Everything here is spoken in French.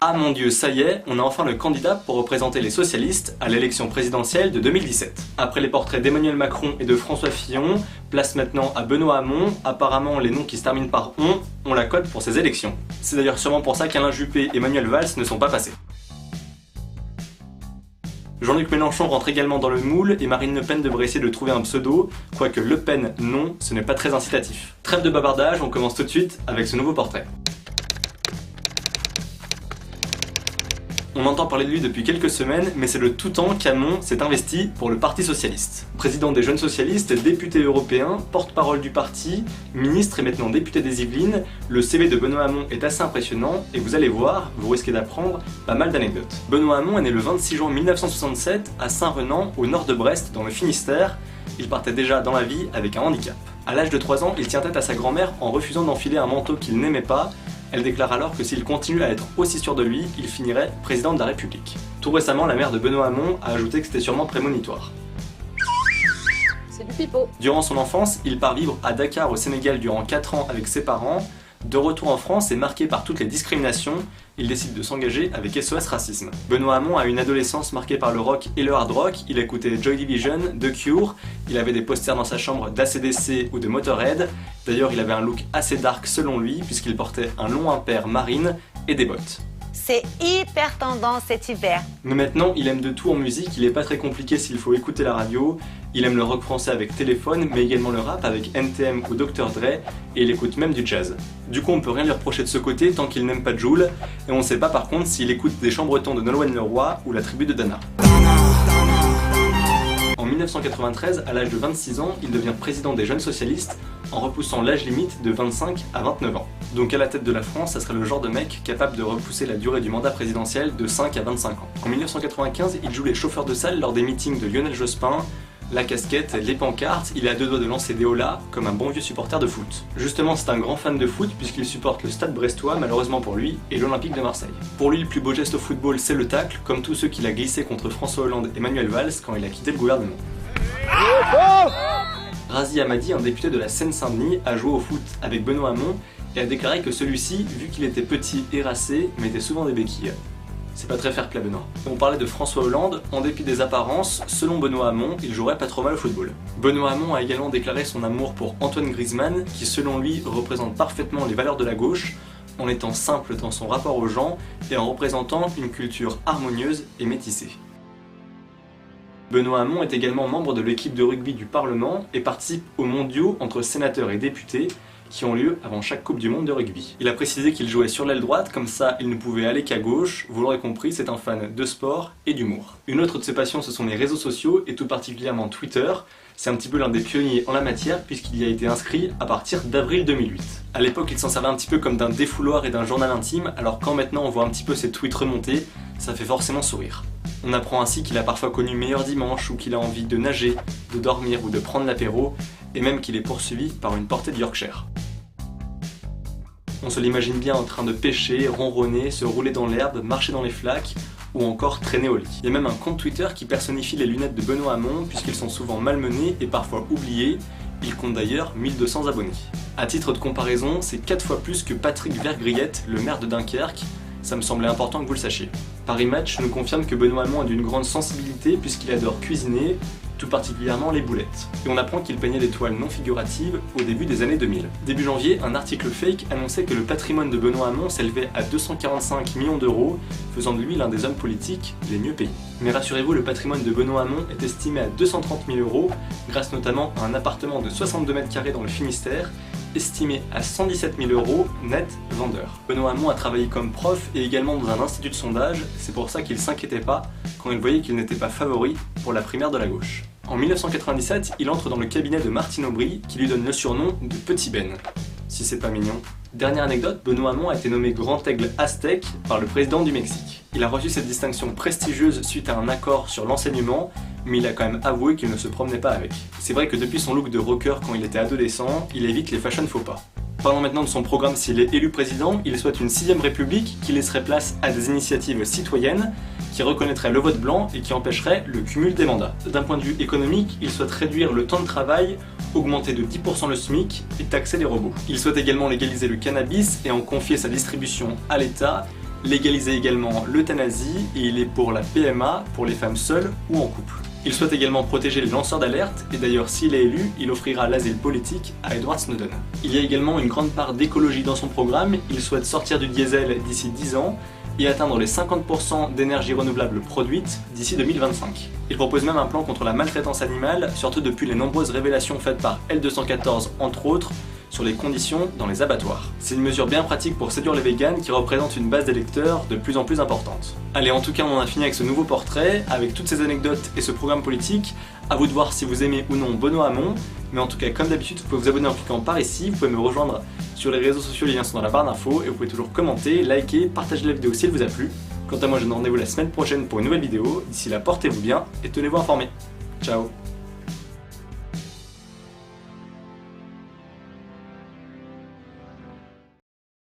Ah mon Dieu, ça y est, on a enfin le candidat pour représenter les socialistes à l'élection présidentielle de 2017. Après les portraits d'Emmanuel Macron et de François Fillon, place maintenant à Benoît Hamon. Apparemment, les noms qui se terminent par on la cote pour ces élections. C'est d'ailleurs sûrement pour ça qu'Alain Juppé et Manuel Valls ne sont pas passés. Jean-Luc Mélenchon rentre également dans le moule et Marine Le Pen devrait essayer de trouver un pseudo, quoique Le Pen non, ce n'est pas très incitatif. Trêve de bavardage, on commence tout de suite avec ce nouveau portrait. On entend parler de lui depuis quelques semaines, mais c'est le tout temps qu'Hamon s'est investi pour le Parti Socialiste. Président des Jeunes Socialistes, député européen, porte-parole du parti, ministre et maintenant député des Yvelines, le CV de Benoît Hamon est assez impressionnant et vous allez voir, vous risquez d'apprendre pas mal d'anecdotes. Benoît Hamon est né le 26 juin 1967 à Saint-Renan, au nord de Brest, dans le Finistère. Il partait déjà dans la vie avec un handicap. À l'âge de 3 ans, il tient tête à sa grand-mère en refusant d'enfiler un manteau qu'il n'aimait pas. Elle déclare alors que s'il continue à être aussi sûr de lui, il finirait président de la République. Tout récemment, la mère de Benoît Hamon a ajouté que c'était sûrement prémonitoire. C'est du pipeau. Durant son enfance, il part vivre à Dakar au Sénégal durant 4 ans avec ses parents. De retour en France et marqué par toutes les discriminations, il décide de s'engager avec SOS Racisme. Benoît Hamon a une adolescence marquée par le rock et le hard rock. Il écoutait Joy Division, The Cure, il avait des posters dans sa chambre d'ACDC ou de Motorhead. D'ailleurs, il avait un look assez dark selon lui, puisqu'il portait un long impair marine et des bottes. C'est hyper tendance cet hiver. Mais maintenant, il aime de tout en musique, il est pas très compliqué s'il faut écouter la radio. Il aime le rock français avec Téléphone, mais également le rap avec NTM ou Dr Dre, et il écoute même du jazz. Du coup, on peut rien lui reprocher de ce côté tant qu'il n'aime pas Jul, et on sait pas par contre s'il écoute des chambretons de Nolwenn Leroy ou la tribu de Dana. En 1993, à l'âge de 26 ans, il devient président des Jeunes Socialistes en repoussant l'âge limite de 25 à 29 ans. Donc à la tête de la France, ça serait le genre de mec capable de repousser la durée du mandat présidentiel de 5 à 25 ans. En 1995, il joue les chauffeurs de salle lors des meetings de Lionel Jospin. La casquette, les pancartes, il est à 2 doigts de lancer des holas comme un bon vieux supporter de foot. Justement, c'est un grand fan de foot puisqu'il supporte le Stade Brestois, malheureusement pour lui, et l'Olympique de Marseille. Pour lui, le plus beau geste au football, c'est le tacle, comme tous ceux qu'il a glissé contre François Hollande et Manuel Valls quand il a quitté le gouvernement. Razi Hamadi, un député de la Seine-Saint-Denis, a joué au foot avec Benoît Hamon et a déclaré que celui-ci, vu qu'il était petit et racé, mettait souvent des béquilles. C'est pas très fair-play Benoît. On parlait de François Hollande, en dépit des apparences, selon Benoît Hamon, il jouerait pas trop mal au football. Benoît Hamon a également déclaré son amour pour Antoine Griezmann, qui selon lui représente parfaitement les valeurs de la gauche, en étant simple dans son rapport aux gens et en représentant une culture harmonieuse et métissée. Benoît Hamon est également membre de l'équipe de rugby du Parlement et participe aux mondiaux entre sénateurs et députés qui ont lieu avant chaque Coupe du Monde de rugby. Il a précisé qu'il jouait sur l'aile droite, comme ça il ne pouvait aller qu'à gauche. Vous l'aurez compris, c'est un fan de sport et d'humour. Une autre de ses passions, ce sont les réseaux sociaux et tout particulièrement Twitter. C'est un petit peu l'un des pionniers en la matière puisqu'il y a été inscrit à partir d'avril 2008. À l'époque, il s'en servait un petit peu comme d'un défouloir et d'un journal intime, alors quand maintenant on voit un petit peu ses tweets remonter, ça fait forcément sourire. On apprend ainsi qu'il a parfois connu meilleur dimanche ou qu'il a envie de nager, de dormir ou de prendre l'apéro, et même qu'il est poursuivi par une portée de Yorkshire. On se l'imagine bien en train de pêcher, ronronner, se rouler dans l'herbe, marcher dans les flaques, ou encore traîner au lit. Il y a même un compte Twitter qui personnifie les lunettes de Benoît Hamon puisqu'ils sont souvent malmenés et parfois oubliés. Il compte d'ailleurs 1200 abonnés. À titre de comparaison, c'est 4 fois plus que Patrick Vergriette, le maire de Dunkerque. Ça me semblait important que vous le sachiez. Paris Match nous confirme que Benoît Hamon a d'une grande sensibilité puisqu'il adore cuisiner, tout particulièrement les boulettes. Et on apprend qu'il peignait des toiles non figuratives au début des années 2000. Début janvier, un article fake annonçait que le patrimoine de Benoît Hamon s'élevait à 245 millions d'euros, faisant de lui l'un des hommes politiques les mieux payés. Mais rassurez-vous, le patrimoine de Benoît Hamon est estimé à 230 000 euros, grâce notamment à un appartement de 62 mètres carrés dans le Finistère, estimé à 117 000 euros net vendeur. Benoît Hamon a travaillé comme prof et également dans un institut de sondage, c'est pour ça qu'il s'inquiétait pas quand il voyait qu'il n'était pas favori pour la primaire de la gauche. En 1997, il entre dans le cabinet de Martine Aubry, qui lui donne le surnom de Petit Ben. Si c'est pas mignon. Dernière anecdote, Benoît Hamon a été nommé Grand Aigle Aztèque par le président du Mexique. Il a reçu cette distinction prestigieuse suite à un accord sur l'enseignement, mais il a quand même avoué qu'il ne se promenait pas avec. C'est vrai que depuis son look de rocker quand il était adolescent, il évite les fashion faux pas. Parlons maintenant de son programme s'il est élu président. Il souhaite une 6ème république qui laisserait place à des initiatives citoyennes, qui reconnaîtrait le vote blanc et qui empêcherait le cumul des mandats. D'un point de vue économique, il souhaite réduire le temps de travail, augmenter de 10% le SMIC et taxer les robots. Il souhaite également légaliser le cannabis et en confier sa distribution à l'État. légaliser également l'euthanasie et il est pour la PMA pour les femmes seules ou en couple. Il souhaite également protéger les lanceurs d'alerte et d'ailleurs s'il est élu, il offrira l'asile politique à Edward Snowden. Il y a également une grande part d'écologie dans son programme, il souhaite sortir du diesel d'ici 10 ans et atteindre les 50% d'énergie renouvelable produite d'ici 2025. Il propose même un plan contre la maltraitance animale, surtout depuis les nombreuses révélations faites par L214 entre autres, sur les conditions dans les abattoirs. C'est une mesure bien pratique pour séduire les véganes qui représente une base d'électeurs de plus en plus importante. Allez, en tout cas on en a fini avec ce nouveau portrait, avec toutes ces anecdotes et ce programme politique. À vous de voir si vous aimez ou non Benoît Hamon, mais en tout cas comme d'habitude vous pouvez vous abonner en cliquant par ici, vous pouvez me rejoindre sur les réseaux sociaux, les liens sont dans la barre d'infos, et vous pouvez toujours commenter, liker, partager la vidéo si elle vous a plu. Quant à moi je vous donne rendez-vous la semaine prochaine pour une nouvelle vidéo, d'ici là portez-vous bien et tenez-vous informés. Ciao.